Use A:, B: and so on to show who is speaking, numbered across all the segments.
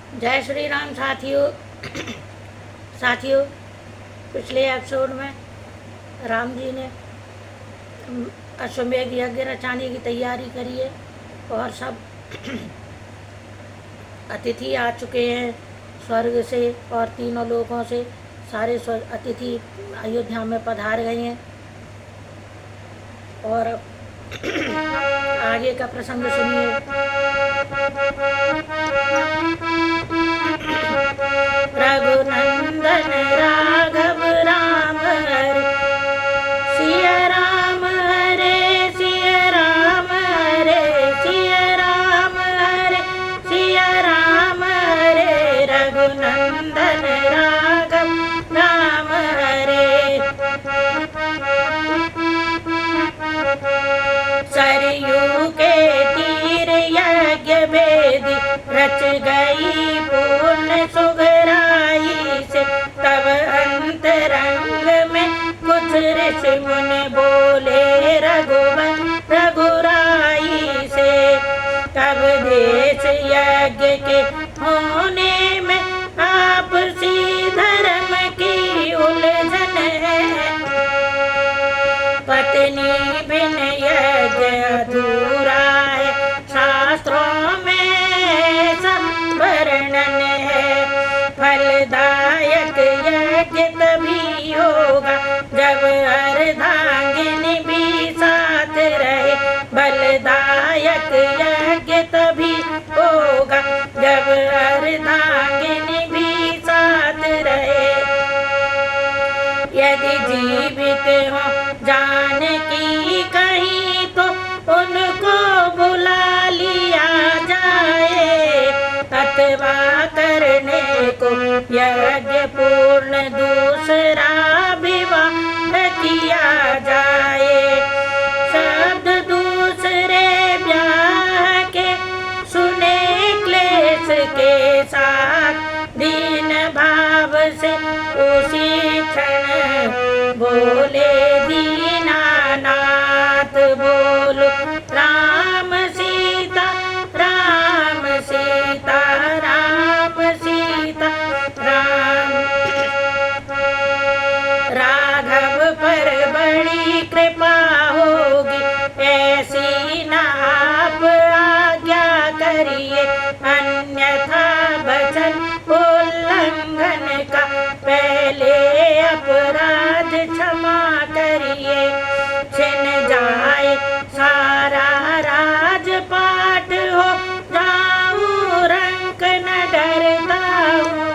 A: जय श्री राम साथियों। साथियों, पिछले एपिसोड में राम जी ने अश्वमेध यज्ञ रचाने की तैयारी करी है और सब अतिथि आ चुके हैं स्वर्ग से और तीनों लोकों से। सारे अतिथि अयोध्या में पधार गए हैं और आगे का प्रसंग सुनिए। रघुनंदन राघव राम हरे, सिया राम हरे सिया राम हरे, सिया राम हरे सिया राम हरे। रघुनंदन राघव राम हरे। सरयू के तीर यज्ञ भेदी, रच गई पूर्ण सुघराई से। तब अंतरंग में कुछ ऋषि मुनि बोले रघुवर रघुराई से। तब देश यज्ञ के होने में आपसी धर्म की उलझन है। पत्नी बिन यज्ञ अधूरा है, शास्त्रों में सब वर्णन है। फलदायक यज्ञ तभी होगा जब अर्धांगिनी भी साथ रहे। बलदायक यज्ञ तभी होगा जब अर्धांगिनी भी साथ रहे। यदि जीवित हो जानकी कहीं तो उनको बुला लिया जाए, अथवा करने को यज्ञ पूर्ण दूसरा विवाह किया जाए। शब्द दूसरे ब्याह के सुने क्लेश के साथ, दीन भाव से उसी क्षण बोले दीनानाथ। बोलो राम सीता राम सीता राम सीता राम। राघव पर बड़ी कृपा होगी, ऐसी ना आप आज्ञा करिए। अन्यथा वचन उल्लंघन का पहले अपराध क्षमा करिए। छिन जाए सारा राजपाट, हो जाऊं रंक न डरता हूँ।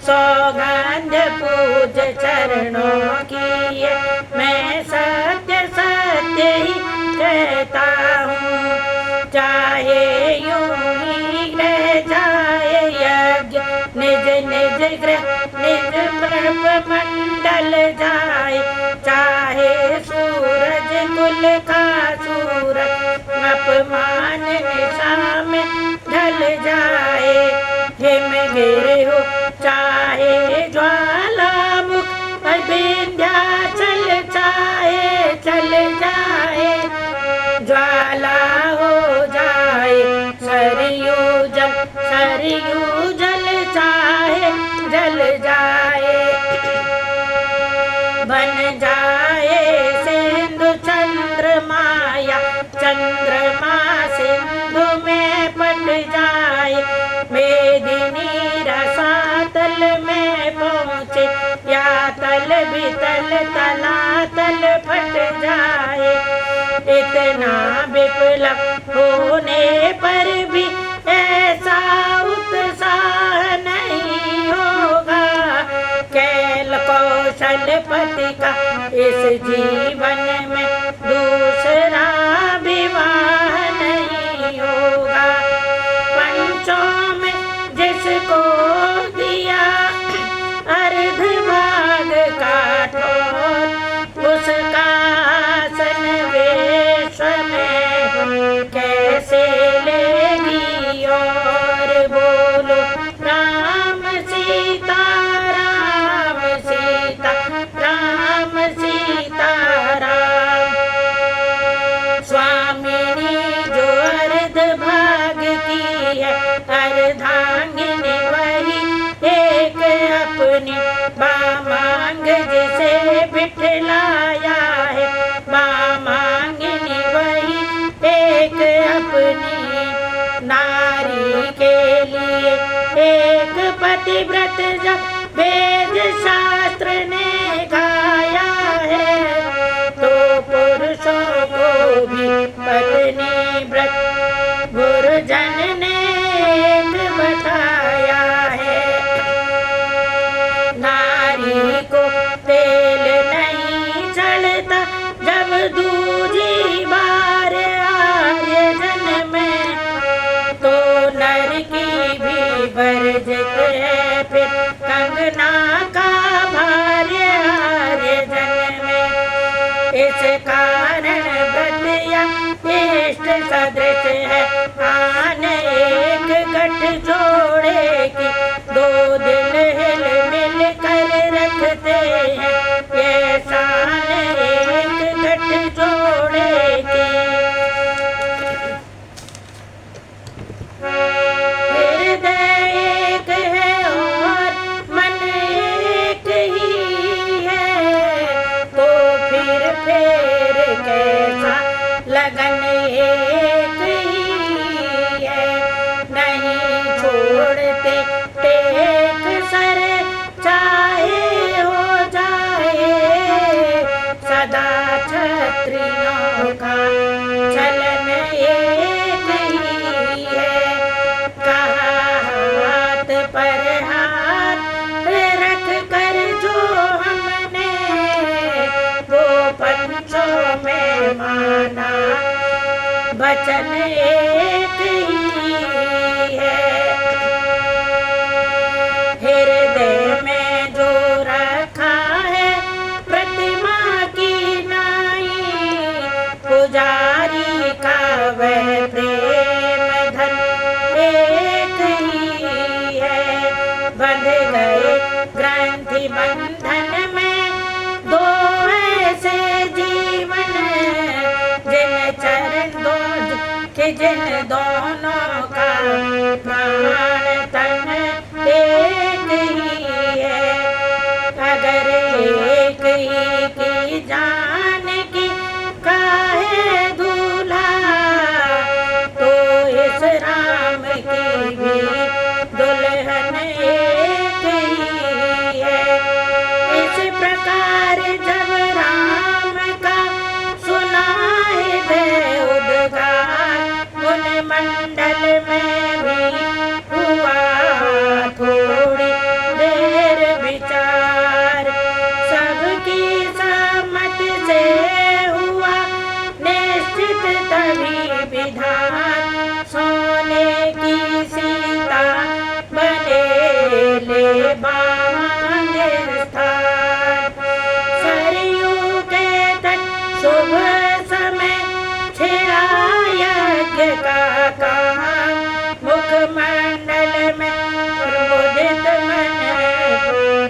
A: सौगंध पूज चरणों की है, मैं सत्य सत्य ही कहता हूँ। चाहे यूं ही रह जाए यज्ञ, निज निज गृह निज प्रभ मंडल जाए। चाहे सूरज कुल का सूरज अपमान निशा में ढल जाए। हिम गिर हो चाहे ज्वालामुख, विंध्याचल चाहे चल जाए। ज्वाला हो जाए सरयू जल चाहे जल जाए। बन जाए सिंधु चंद्रमाया, चंद्रमा सिंधु में पट जाए। मेदिनी रसातल में पहुँचे, या तल बितल तलातल फट जाए। इतना विप्लव होने पर भी ऐसा उत्साह नहीं होगा। कैल कौशलपति का इस जीवन में दूसरा विवाह नहीं होगा। पंचों में जिसको दिया अर्ध भाग का ठोर, उसका आसन विश्व में कैसे लेगी और। बोलो राम सीता राम सीता राम सीता राम। स्वामिनी जो अर्ध भाग की है, अर्धांगिनी अपनी बामांग जिसे बिठलाया है, बामांगिनी वही एक अपनी नारी के लिए एक पतिव्रत जब वेद शास्त्र ने गाया है, तो पुरुषों को भी पत्नी व्रत गुरुजन ने एक बताया है। नारी को तेल नहीं चढ़ता जब दूजी बार आर्य जन्म में, तो नर की भी वर्जित है फिर कंगना का भार्य आर्य जन्म में। इस कारण व्रत या इष्ट सदृश है आन एक गठ जोड़े की, दो दिल हिल मिल कर रखते हैं ये शान एक गठ जोड़े की। हृदय एक है और मन एक ही है, तो फिर कैसा लगन एक ही है। नहीं छोड़ते टेक सर चाहे हो जाए, सदा क्षत्रियों का चलन एक ही है। कहा हाथ पर हाथ रख कर जो हमने वो पंचों में माना, वचन एक ही है। हृदय में जो रखा है प्रतिमा की नाई, पुजारी का वह प्रेम धन एक ही है। बंध गए ग्रंथि बंधन में दो ऐसे जीवन, जिन चरण दो कि जिन दोनों का प्राण तन एक ही है। अगर एक ही की जान की काहे दूल्हा, तो इस राम की भी दुल्हन एक ही है। इस प्रकार जब राम का सुनाए दे उद्गार, उन मंडल में भी हुआ थोड़ी देर विचार। सबकी सहमति से हुआ निश्चित तभी विधान, सोने की सीता बने ले बांधे स्थान। सरयू के तट शुभ समय छिड़ा यज्ञ का काम, मुखमंडल में प्रबोधित मन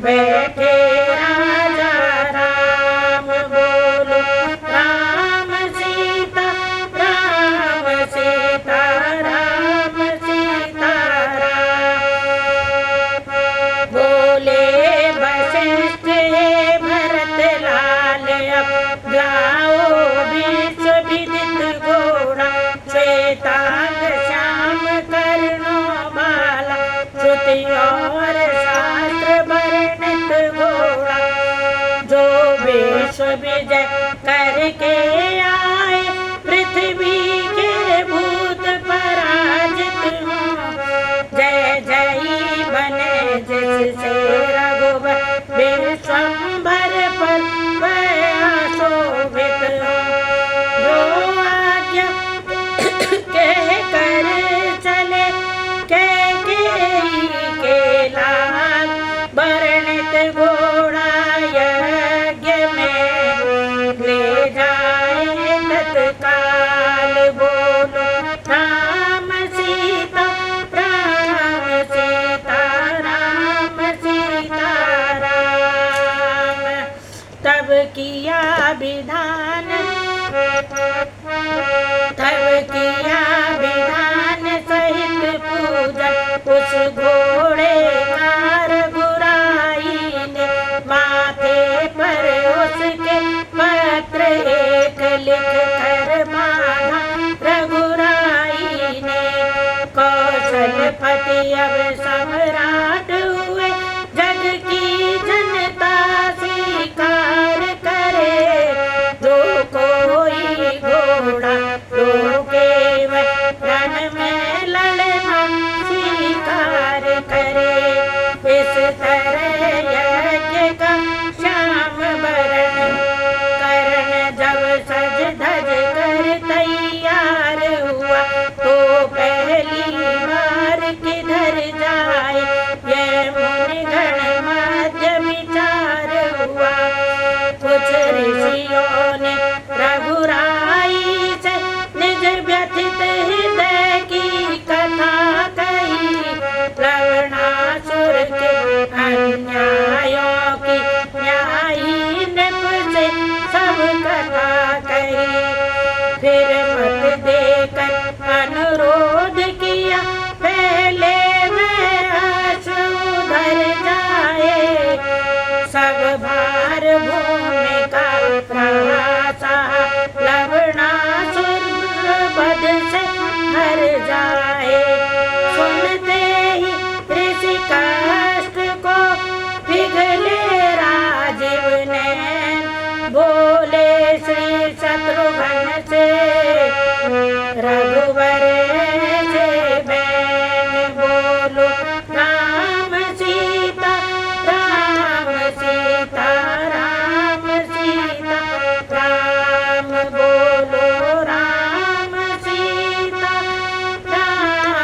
A: बैठे राजा राम। बोलो राम सीता राम सीता राम सीता राम। बोले वशिष्ठ हे भरत लाल, अब गाओ विश्व विदित घोड़ा, श्वेतांग श्याम कर्णो बाला, श्रुति और शास्त्र वर्णित घोड़ा। जो विश्व विजय करके आए, पृथ्वी के भूत पराजित हों, जय जय बने जिससे रघुवर विश्वंभर पर वह शोभित हो। जो आज्ञा कह कर चले कैकेयी के लाल, वर्णित घोड़ा यज्ञ में ले जाए तत्काल। बोलो राम सीता राम सीता राम सीता राम। तब किया विधान, तब किया विधान सहित पूजन, उस घोड़े का रघुराई। अब